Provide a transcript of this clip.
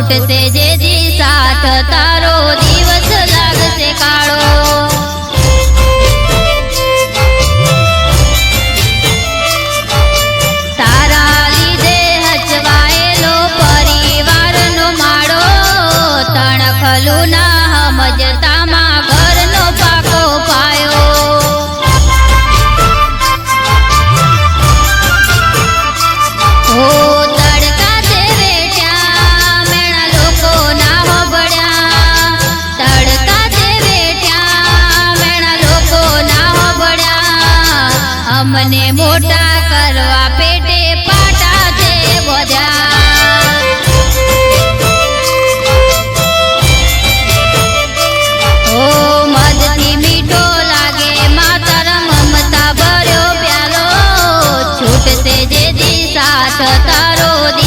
छूटसे जे दी साथ तारो दिवस लागसे काळो। तारा लीधे हचवायेलो परिवारनो माळो, तणखलू ना समजतामां घरनो पाको पायो। ओ तड़का ते वेट्या मेणा लोको ना होबळ्या, तड़का ते वेट्या मेणा लोको ना होबळ्या। अमने मोटा करवा पेटे पाटा ते बोध्या। ओ मधथी मीठो लागे मातर ममता भर्यो प्यालो, छूटसे जे दी साथ तारो दी